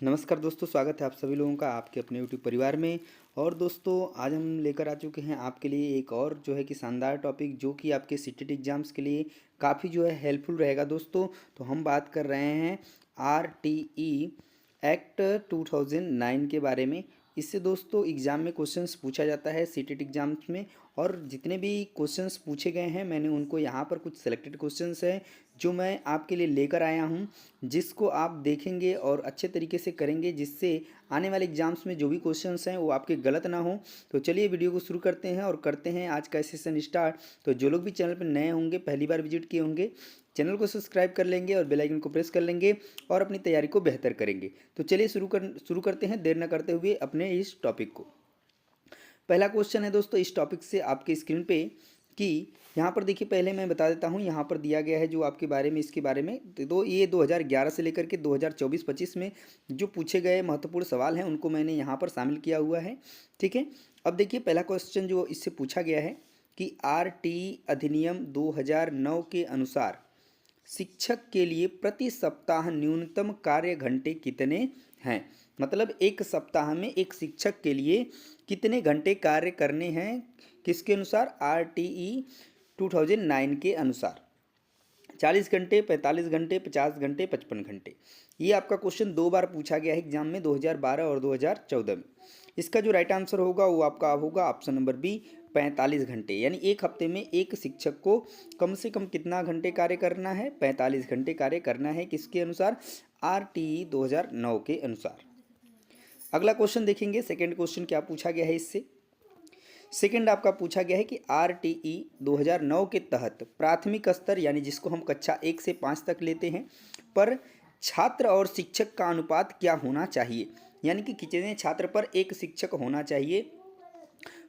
नमस्कार दोस्तों, स्वागत है आप सभी लोगों का आपके अपने यूट्यूब परिवार में। और दोस्तों आज हम लेकर आ चुके हैं आपके लिए एक और जो है कि शानदार टॉपिक, जो कि आपके सीटेट एग्ज़ाम्स के लिए काफ़ी जो है हेल्पफुल रहेगा दोस्तों। तो हम बात कर रहे हैं RTE एक्ट 2009 के बारे में। इससे दोस्तों एग्ज़ाम में क्वेश्चंस पूछा जाता है सीटेट एग्ज़ाम्स में। और जितने भी क्वेश्चंस पूछे गए हैं मैंने उनको यहाँ पर कुछ सेलेक्टेड क्वेश्चंस हैं जो मैं आपके लिए लेकर आया हूँ, जिसको आप देखेंगे और अच्छे तरीके से करेंगे, जिससे आने वाले एग्जाम्स में जो भी क्वेश्चंस हैं वो आपके गलत ना हो। तो चलिए वीडियो को शुरू करते हैं और करते हैं आज का सेशन स्टार्ट। तो जो लोग भी चैनल पर नए होंगे, पहली बार विजिट किए होंगे, चैनल को सब्सक्राइब कर लेंगे और बेल आइकन को प्रेस कर लेंगे और अपनी तैयारी को बेहतर करेंगे। तो चलिए शुरू करते हैं देर न करते हुए अपने इस टॉपिक को। पहला क्वेश्चन है दोस्तों इस टॉपिक से आपके स्क्रीन पे कि यहाँ पर देखिए, पहले मैं बता देता हूँ यहाँ पर दिया गया है जो आपके बारे में, इसके बारे में। तो ये 2011 से लेकर के 2024-25 में जो पूछे गए महत्वपूर्ण सवाल हैं उनको मैंने यहाँ पर शामिल किया हुआ है। ठीक है, अब देखिए पहला क्वेश्चन जो इससे पूछा गया है कि RT अधिनियम 2009 के अनुसार शिक्षक के लिए प्रति सप्ताह न्यूनतम कार्य घंटे कितने हैं। मतलब एक सप्ताह में एक शिक्षक के लिए कितने घंटे कार्य करने हैं, किसके अनुसार, RTE 2009 के अनुसार। 40 घंटे, 45 घंटे, 50 घंटे, 55 घंटे। ये आपका क्वेश्चन दो बार पूछा गया है एग्जाम में, 2012 और 2014 में। इसका जो राइट आंसर होगा वो आपका होगा ऑप्शन नंबर बी, 45 घंटे। यानी एक हफ्ते में एक शिक्षक को कम से कम कितना घंटे कार्य करना है, 45 घंटे कार्य करना है, किसके अनुसार, RTE 2009 के अनुसार। अगला क्वेश्चन देखेंगे, सेकेंड क्वेश्चन क्या पूछा गया है इससे। सेकेंड आपका पूछा गया है कि RTE 2009 के तहत प्राथमिक स्तर, यानी जिसको हम कक्षा 1 से 5 तक लेते हैं, पर छात्र और शिक्षक का अनुपात क्या होना चाहिए। यानी कि कितने छात्र पर एक शिक्षक होना चाहिए,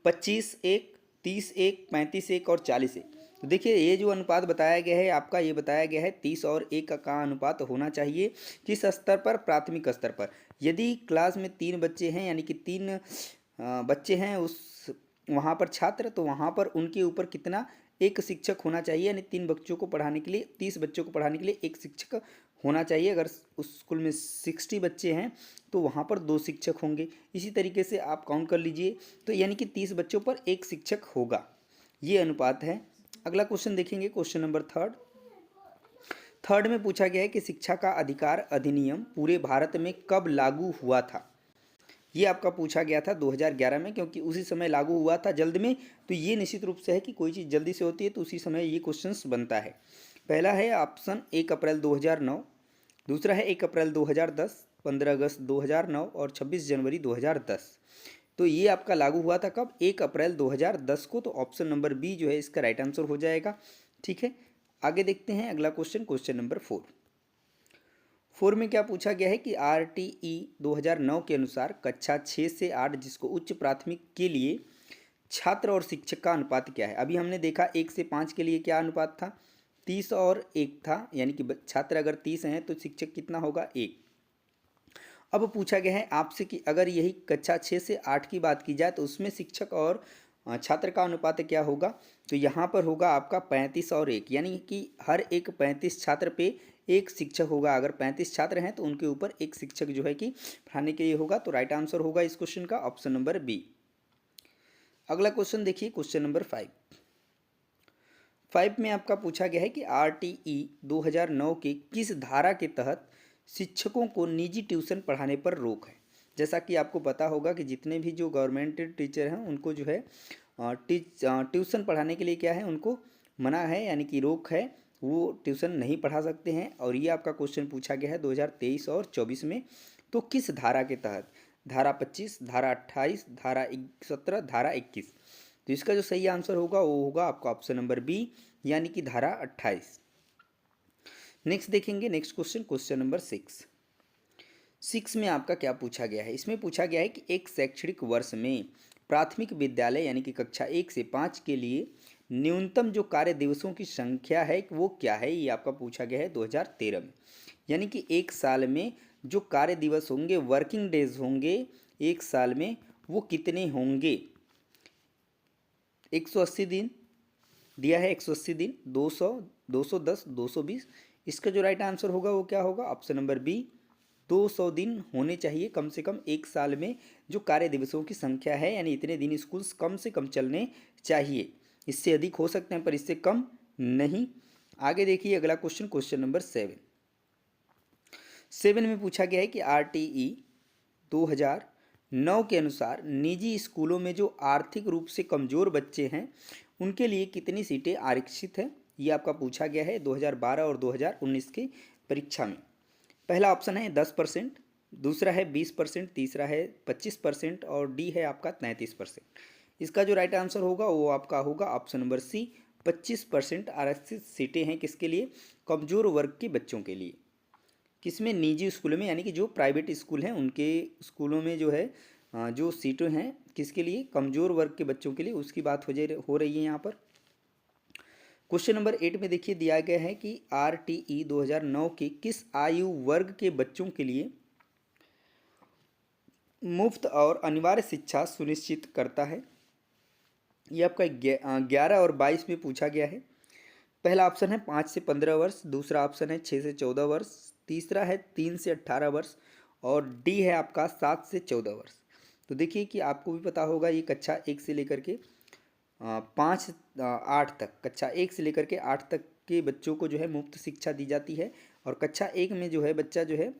25:1, 30:1, 35:1 और 40:1। तो देखिए ये जो अनुपात बताया गया है आपका, ये बताया गया है 30 और 1 का अनुपात होना चाहिए। किस स्तर पर, प्राथमिक स्तर पर। यदि क्लास में 3 बच्चे हैं, यानी कि 3 बच्चे हैं उस वहाँ पर छात्र, तो वहाँ पर उनके ऊपर कितना, एक शिक्षक होना चाहिए। यानी 3 बच्चों को पढ़ाने के लिए, 30 बच्चों को पढ़ाने के लिए एक शिक्षक होना चाहिए। अगर उस स्कूल में 60 बच्चे हैं तो वहाँ पर 2 शिक्षक होंगे। इसी तरीके से आप काउंट कर लीजिए, तो यानी कि 30 बच्चों पर एक शिक्षक होगा, ये अनुपात है। अगला क्वेश्चन देखेंगे, क्वेश्चन नंबर थर्ड में पूछा गया है कि शिक्षा का अधिकार अधिनियम पूरे भारत में कब लागू हुआ था। ये आपका पूछा गया था 2011 में, क्योंकि उसी समय लागू हुआ था जल्द में। तो ये निश्चित रूप से है कि कोई चीज़ जल्दी से होती है तो उसी समय ये क्वेश्चंस बनता है। पहला है ऑप्शन 1 अप्रैल 2009, दूसरा है 1 अप्रैल 2010, 15 अगस्त 2009 और 26 जनवरी 2010। तो ये आपका लागू हुआ था कब, 1 अप्रैल 2010 को। तो ऑप्शन नंबर बी जो है इसका राइट आंसर हो जाएगा। ठीक है, आगे देखते हैं अगला क्वेश्चन, क्वेश्चन नंबर 4 में क्या पूछा गया है कि RTE 2009 के अनुसार कक्षा 6 से 8, जिसको उच्च प्राथमिक के लिए, छात्र और शिक्षक का अनुपात क्या है। अभी हमने देखा 1 से 5 के लिए क्या अनुपात था, 30 और 1 था। यानी कि छात्र अगर 30 हैं तो शिक्षक कितना होगा, 1। अब पूछा गया है आपसे कि अगर यही कक्षा 6 से 8 की बात की जाए तो उसमें शिक्षक और छात्र का अनुपात क्या होगा। तो यहाँ पर होगा आपका 35 और 1, यानी कि हर एक 35 छात्र पे एक शिक्षक होगा। अगर 35 छात्र हैं तो उनके ऊपर एक शिक्षक जो है कि पढ़ाने के लिए होगा। तो राइट आंसर होगा इस क्वेश्चन का ऑप्शन नंबर बी। अगला क्वेश्चन देखिए, क्वेश्चन नंबर 5 में आपका पूछा गया है कि RTE 2009 के किस धारा के तहत शिक्षकों को निजी ट्यूशन पढ़ाने पर रोक है। जैसा कि आपको पता होगा कि जितने भी जो गवर्नमेंट टीचर हैं उनको जो है ट्यूशन पढ़ाने के लिए क्या है, उनको मना है, यानी कि रोक है, वो ट्यूशन नहीं पढ़ा सकते हैं। और ये आपका क्वेश्चन पूछा गया है 2023 और 24 में। तो किस धारा के तहत, धारा 25, धारा 28, धारा 17, धारा 21। तो इसका जो सही आंसर होगा वो होगा आपका ऑप्शन नंबर बी, यानी कि धारा 28। नेक्स्ट देखेंगे, नेक्स्ट क्वेश्चन, क्वेश्चन नंबर 6 में आपका क्या पूछा गया है। इसमें पूछा गया है कि एक शैक्षणिक वर्ष में प्राथमिक विद्यालय, यानी कि कक्षा 1 से 5 के लिए न्यूनतम जो कार्य दिवसों की संख्या है वो क्या है। ये आपका पूछा गया है 2013 में। यानी कि एक साल में जो कार्य दिवस होंगे, वर्किंग डेज होंगे एक साल में, वो कितने होंगे। 180 दिन दिया है, 180 दिन, 200, 210, 220। इसका जो राइट आंसर होगा वो क्या होगा, ऑप्शन नंबर बी, 200 दिन होने चाहिए कम से कम एक साल में जो कार्य दिवसों की संख्या है, यानी इतने दिन स्कूल कम से कम चलने चाहिए। इससे अधिक हो सकते हैं पर इससे कम नहीं। आगे देखिए अगला क्वेश्चन, क्वेश्चन नंबर 7 में पूछा गया है कि RTE 2009 के अनुसार निजी स्कूलों में जो आर्थिक रूप से कमज़ोर बच्चे हैं उनके लिए कितनी सीटें आरक्षित हैं। ये आपका पूछा गया है 2012 और 2019 की परीक्षा में। पहला ऑप्शन है 10%, दूसरा है 20%, तीसरा है 25% और डी है आपका 33%। इसका जो राइट आंसर होगा वो आपका होगा ऑप्शन नंबर सी, 25% आरक्षित सीटें हैं किसके लिए, कमज़ोर वर्ग के बच्चों के लिए। किसमें, निजी स्कूलों में, यानी कि जो प्राइवेट स्कूल हैं उनके स्कूलों में जो है जो सीटें हैं किसके लिए, कमज़ोर वर्ग के बच्चों के लिए, उसकी बात हो रही है यहाँ पर। क्वेश्चन नंबर 8 में देखिए दिया गया है कि RTE 2009 के किस आयु वर्ग के बच्चों के लिए मुफ्त और अनिवार्य शिक्षा सुनिश्चित करता है। ये आपका 11 और 22 में पूछा गया है। पहला ऑप्शन है 5 से 15 वर्ष, दूसरा ऑप्शन है 6 से 14 वर्ष, तीसरा है 3 से 18 वर्ष और डी है आपका 7 से 14 वर्ष। तो देखिए कि आपको भी पता होगा ये कक्षा 1 से लेकर के 8 तक, कक्षा 1 से लेकर के 8 तक के बच्चों को जो है मुफ्त शिक्षा दी जाती है। और कक्षा 1 में जो है बच्चा जो है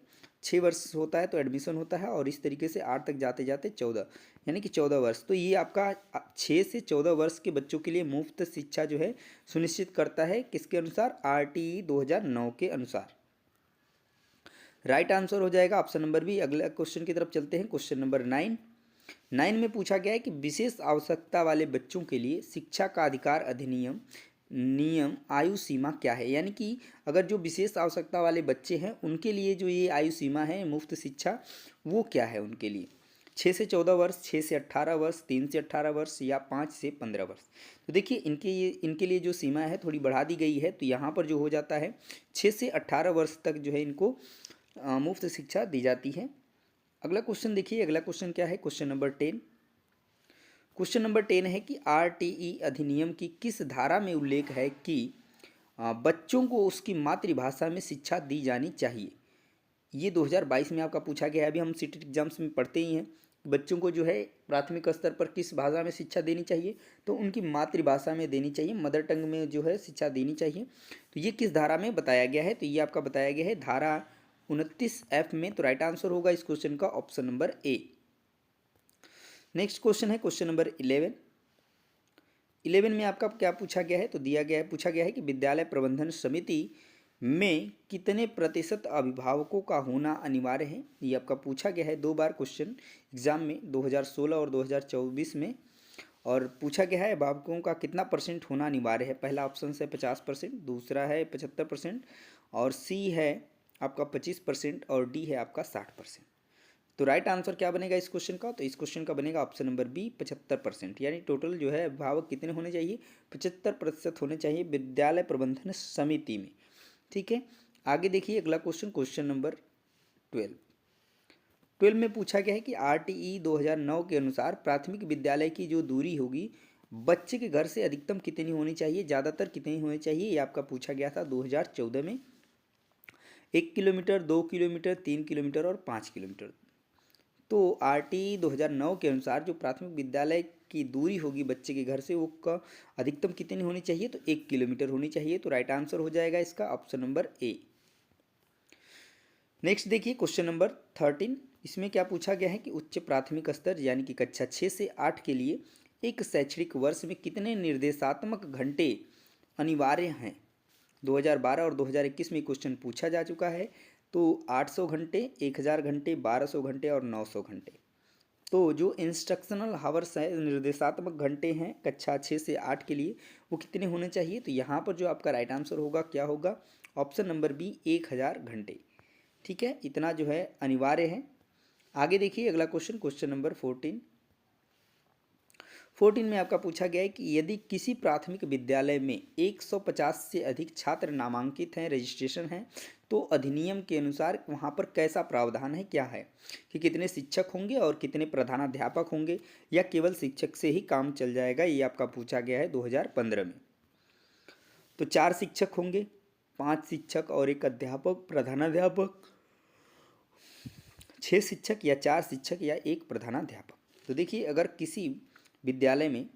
6 वर्ष होता है तो एडमिशन होता है और इस तरीके से 8 तक जाते जाते 14, यानी कि 14 वर्ष। तो ये आपका 6 से 14 वर्ष के बच्चों के लिए मुफ्त शिक्षा जो है सुनिश्चित करता है किसके अनुसार, RTE 2009 के अनुसार। राइट आंसर हो जाएगा ऑप्शन नंबर बी। अगला क्वेश्चन की तरफ चलते हैं, क्वेश्चन नंबर 9 में पूछा गया है कि विशेष आवश्यकता वाले बच्चों के लिए शिक्षा का अधिकार अधिनियम नियम आयु सीमा क्या है। यानी कि अगर जो विशेष आवश्यकता वाले बच्चे हैं उनके लिए जो ये आयु सीमा है मुफ्त शिक्षा, वो क्या है उनके लिए, 6 से 14 वर्ष, 6 से 18 वर्ष, 3 से 18 वर्ष या 5 से 15 वर्ष। तो देखिए इनके लिए जो सीमा है थोड़ी बढ़ा दी गई है। तो यहाँ पर जो हो जाता है 6 से 18 वर्ष तक जो है इनको मुफ्त शिक्षा दी जाती है। अगला क्वेश्चन देखिए, अगला क्वेश्चन क्या है, क्वेश्चन नंबर 10। क्वेश्चन नंबर 10 है कि RTE अधिनियम की किस धारा में उल्लेख है कि बच्चों को उसकी मातृभाषा में शिक्षा दी जानी चाहिए। ये 2022 में आपका पूछा गया है। अभी हम सीटेट एग्जाम्स में पढ़ते ही हैं बच्चों को जो है प्राथमिक स्तर पर किस भाषा में शिक्षा देनी चाहिए, तो उनकी मातृभाषा में देनी चाहिए, मदर टंग में जो है शिक्षा देनी चाहिए। तो ये किस धारा में बताया गया है, तो ये आपका बताया गया है धारा 29F में। तो राइट आंसर होगा इस क्वेश्चन का option number A. Next question है क्वेश्चन नंबर 11 में आपका क्या पूछा गया है, तो पूछा गया है कि विद्यालय प्रबंधन समिति में कितने प्रतिशत अभिभावकों का होना अनिवार्य है। ये आपका पूछा गया है 2 बार क्वेश्चन एग्जाम में, 2016 और 2024 में। और पूछा गया है अभिभावकों का कितना परसेंट होना अनिवार्य है। पहला ऑप्शन है 50%, दूसरा है 75% और सी है आपका 25% और डी है आपका 60%। तो राइट आंसर क्या बनेगा इस क्वेश्चन का, तो इस क्वेश्चन का बनेगा ऑप्शन नंबर बी 75%। यानी टोटल जो है अभिभावक कितने होने चाहिए, 75% होने चाहिए विद्यालय प्रबंधन समिति में। ठीक है, आगे देखिए अगला क्वेश्चन, क्वेश्चन नंबर 12 में पूछा गया है कि RTE 2009 के अनुसार प्राथमिक विद्यालय की जो दूरी होगी बच्चे के घर से अधिकतम कितनी होनी चाहिए, ज़्यादातर कितनी होनी चाहिए। ये आपका पूछा गया था 2014 में। 1 किलोमीटर, 2 किलोमीटर, 3 किलोमीटर और 5 किलोमीटर। तो RTE 2009 के अनुसार जो प्राथमिक विद्यालय की दूरी होगी बच्चे के घर से वो का अधिकतम कितनी होनी चाहिए, तो 1 किलोमीटर होनी चाहिए। तो राइट आंसर हो जाएगा इसका ऑप्शन नंबर ए। नेक्स्ट देखिए क्वेश्चन नंबर 13। इसमें क्या पूछा गया है कि उच्च प्राथमिक स्तर यानी कि कक्षा 6 से 8 के लिए एक शैक्षणिक वर्ष में कितने निर्देशात्मक घंटे अनिवार्य हैं। 2012 और 2021 में क्वेश्चन पूछा जा चुका है। तो 800 घंटे, 1000 घंटे, 1200 घंटे और 900 घंटे। तो जो इंस्ट्रक्शनल हावर्स है, निर्देशात्मक घंटे हैं कक्षा 6 से 8 के लिए, वो कितने होने चाहिए। तो यहाँ पर जो आपका राइट आंसर होगा क्या होगा, ऑप्शन नंबर बी 1000 घंटे। ठीक है, इतना जो है अनिवार्य है। आगे देखिए अगला क्वेश्चन, क्वेश्चन नंबर 14 में आपका पूछा गया है कि यदि किसी प्राथमिक विद्यालय में 150 से अधिक छात्र नामांकित हैं, रजिस्ट्रेशन हैं, तो अधिनियम के अनुसार वहाँ पर कैसा प्रावधान है, क्या है कि कितने शिक्षक होंगे और कितने प्रधानाध्यापक होंगे या केवल शिक्षक से ही काम चल जाएगा। ये आपका पूछा गया है 2015 में। तो 4 शिक्षक होंगे, 5 शिक्षक और 1 अध्यापक, प्रधानाध्यापक 6 शिक्षक या 4 शिक्षक या 1 प्रधानाध्यापक। तो देखिए अगर किसी विद्यालय में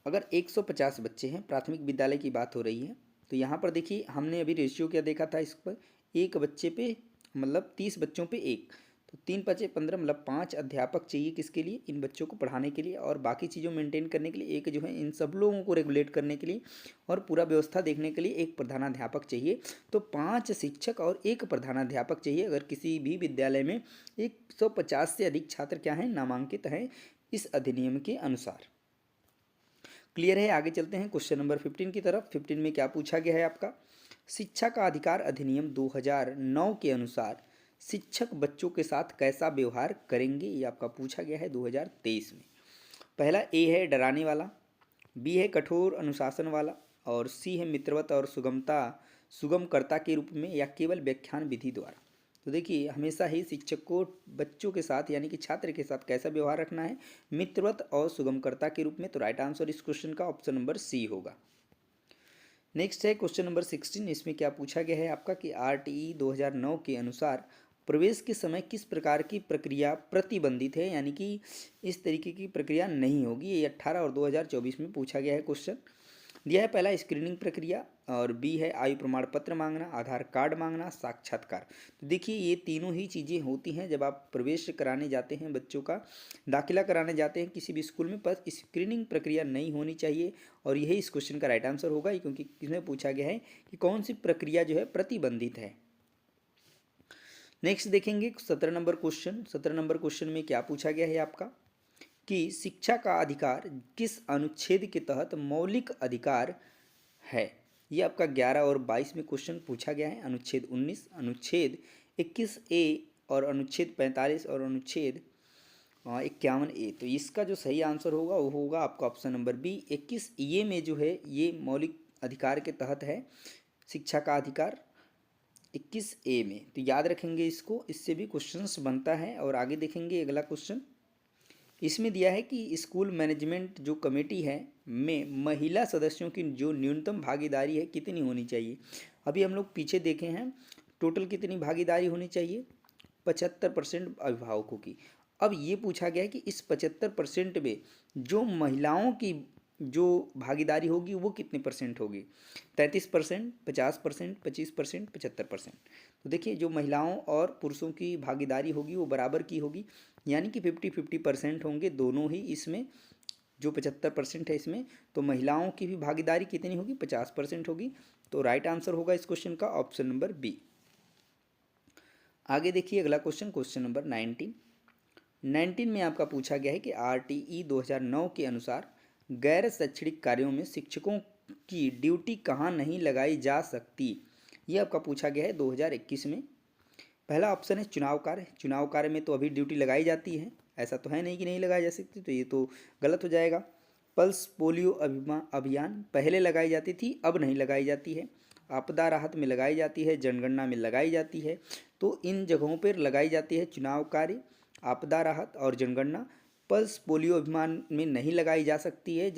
अगर 150 बच्चे हैं, प्राथमिक विद्यालय की बात हो रही है, तो यहाँ पर देखिए हमने अभी रेशियो क्या देखा था इस पर, एक बच्चे पे मतलब 30 बच्चों पे एक, तो 3 बचे 15 मतलब 5 अध्यापक चाहिए किसके लिए, इन बच्चों को पढ़ाने के लिए और बाकी चीज़ों मेंटेन करने के लिए, एक जो है इन सब लोगों को रेगुलेट करने के लिए और पूरा व्यवस्था देखने के लिए एक प्रधानाध्यापक चाहिए। तो 5 शिक्षक और 1 प्रधानाध्यापक चाहिए अगर किसी भी विद्यालय में 150 से अधिक छात्र क्या हैं, नामांकित हैं इस अधिनियम के अनुसार। क्लियर है, आगे चलते हैं क्वेश्चन नंबर 15 की तरफ। 15 में क्या पूछा गया है आपका, शिक्षा का अधिकार अधिनियम 2009 के अनुसार शिक्षक बच्चों के साथ कैसा व्यवहार करेंगे, ये आपका पूछा गया है 2023 में। पहला ए है डराने वाला, बी है कठोर अनुशासन वाला और सी है मित्रवत और सुगमकर्ता के रूप में या केवल व्याख्यान विधि द्वारा। तो देखिए हमेशा ही शिक्षक को बच्चों के साथ यानी कि छात्र के साथ कैसा व्यवहार रखना है, मित्रवत और सुगमकर्ता के रूप में। तो राइट आंसर इस क्वेश्चन का ऑप्शन नंबर सी होगा। नेक्स्ट है क्वेश्चन नंबर 16। इसमें क्या पूछा गया है आपका कि RTE 2009 के अनुसार प्रवेश के समय किस प्रकार की प्रक्रिया प्रतिबंधित है, यानी कि इस तरीके की प्रक्रिया नहीं होगी। ये 18 और 2024 में पूछा गया है क्वेश्चन। दिया है पहला स्क्रीनिंग प्रक्रिया और बी है आयु प्रमाण पत्र मांगना, आधार कार्ड मांगना, साक्षात्कार। तो देखिए ये तीनों ही चीज़ें होती हैं जब आप प्रवेश कराने जाते हैं, बच्चों का दाखिला कराने जाते हैं किसी भी स्कूल में, पर स्क्रीनिंग प्रक्रिया नहीं होनी चाहिए और यही इस क्वेश्चन का राइट आंसर होगा, क्योंकि इसमें पूछा गया है कि कौन सी प्रक्रिया जो है प्रतिबंधित है। नेक्स्ट देखेंगे 17 नंबर क्वेश्चन। 17 नंबर क्वेश्चन में क्या पूछा गया है आपका कि शिक्षा का अधिकार किस अनुच्छेद के तहत मौलिक अधिकार है। ये आपका 11 और 22 में क्वेश्चन पूछा गया है। अनुच्छेद 19, अनुच्छेद 21A और अनुच्छेद 45 और अनुच्छेद 51A। तो इसका जो सही आंसर होगा वो होगा आपका ऑप्शन नंबर बी 21A में जो है ये मौलिक अधिकार के तहत है शिक्षा का अधिकार 21A में। तो याद रखेंगे इसको, इससे भी क्वेश्चंस बनता है। और आगे देखेंगे अगला क्वेश्चन। इसमें दिया है कि स्कूल मैनेजमेंट जो कमेटी है में महिला सदस्यों की जो न्यूनतम भागीदारी है कितनी होनी चाहिए। अभी हम लोग पीछे देखे हैं टोटल कितनी भागीदारी होनी चाहिए, 75% अभिभावकों की। अब ये पूछा गया है कि इस 75% में जो महिलाओं की जो भागीदारी होगी वो कितने परसेंट होगी, 33%, 50%, 25%, 75%। तो देखिए जो महिलाओं और पुरुषों की भागीदारी होगी वो बराबर की होगी, यानी कि 50-50% होंगे दोनों ही इसमें। जो 75% है इसमें, तो महिलाओं की भी भागीदारी कितनी होगी, 50% होगी। तो राइट आंसर होगा इस क्वेश्चन का ऑप्शन नंबर बी। आगे देखिए अगला क्वेश्चन, क्वेश्चन नंबर 19 में आपका पूछा गया है कि RTE 2009 के अनुसार गैर शैक्षणिक कार्यों में शिक्षकों की ड्यूटी कहाँ नहीं लगाई जा सकती। ये आपका पूछा गया है 2021 में। पहला ऑप्शन है चुनाव कार्य। चुनाव कार्य में तो अभी ड्यूटी लगाई जाती है, ऐसा तो है नहीं कि नहीं लगाई जा सकती, तो ये तो गलत हो जाएगा। पल्स पोलियो अभियान पहले लगाई जाती थी, अब नहीं लगाई जाती है। आपदा राहत में लगाई जाती है, जनगणना में लगाई जाती है। तो इन जगहों पर लगाई जाती है चुनाव कार्य, आपदा राहत और जनगणना। पल्स पोलियो अभियान में नहीं लगाई जा सकती है।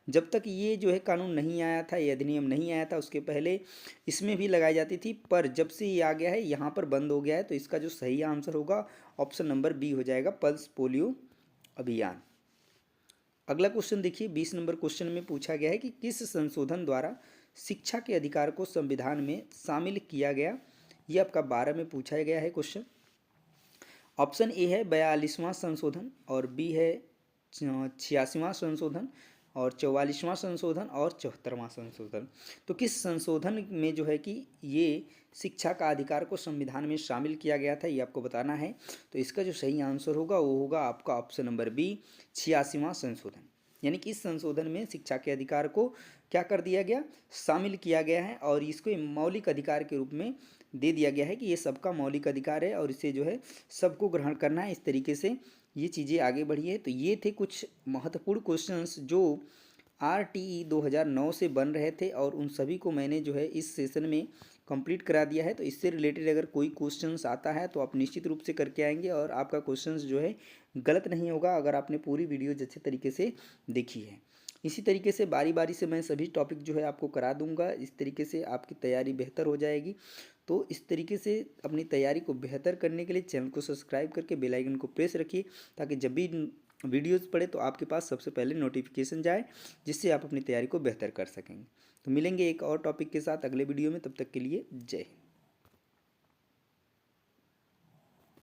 जब तक ये जो है कानून नहीं आया था, ये अधिनियम नहीं आया था, उसके पहले इसमें भी लगाई जाती थी, पर जब से ये आ गया है यहाँ पर बंद हो गया है। तो इसका जो सही आंसर होगा ऑप्शन नंबर बी हो जाएगा, पल्स पोलियो अभियान। अगला क्वेश्चन देखिए 20 नंबर क्वेश्चन में पूछा गया है कि किस संशोधन द्वारा शिक्षा के अधिकार को संविधान में शामिल किया गया। ये आपका 12 में पूछा गया है क्वेश्चन। ऑप्शन ए है 42वां संशोधन और बी है 86वां संशोधन और 44वां संशोधन और 74वां संशोधन। तो किस संशोधन में जो है कि ये शिक्षा का अधिकार को संविधान में शामिल किया गया था, ये आपको बताना है। तो इसका जो सही आंसर होगा वो होगा आपका ऑप्शन नंबर बी 86वां संशोधन। यानी कि इस संशोधन में शिक्षा के अधिकार को क्या कर दिया गया, शामिल किया गया है और इसको मौलिक अधिकार के रूप में दे दिया गया है कि ये सबका मौलिक अधिकार है और इसे जो है सबको ग्रहण करना है। इस तरीके से ये चीज़ें आगे बढ़ी है। तो ये थे कुछ महत्वपूर्ण क्वेश्चंस जो RTE 2009 से बन रहे थे और उन सभी को मैंने जो है इस सेशन में कंप्लीट करा दिया है। तो इससे रिलेटेड अगर कोई क्वेश्चंस आता है तो आप निश्चित रूप से करके आएंगे और आपका क्वेश्चंस जो है गलत नहीं होगा अगर आपने पूरी वीडियो अच्छे तरीके से देखी है। इसी तरीके से बारी बारी से मैं सभी टॉपिक जो है आपको करा दूंगा, इस तरीके से आपकी तैयारी बेहतर हो जाएगी। तो इस तरीके से अपनी तैयारी को बेहतर करने के लिए चैनल को सब्सक्राइब करके बेल आइकन को प्रेस रखिए, ताकि जब भी वीडियोज़ पड़े तो आपके पास सबसे पहले नोटिफिकेशन जाए, जिससे आप अपनी तैयारी को बेहतर कर सकेंगे। तो मिलेंगे एक और टॉपिक के साथ अगले वीडियो में, तब तक के लिए जय हिंद।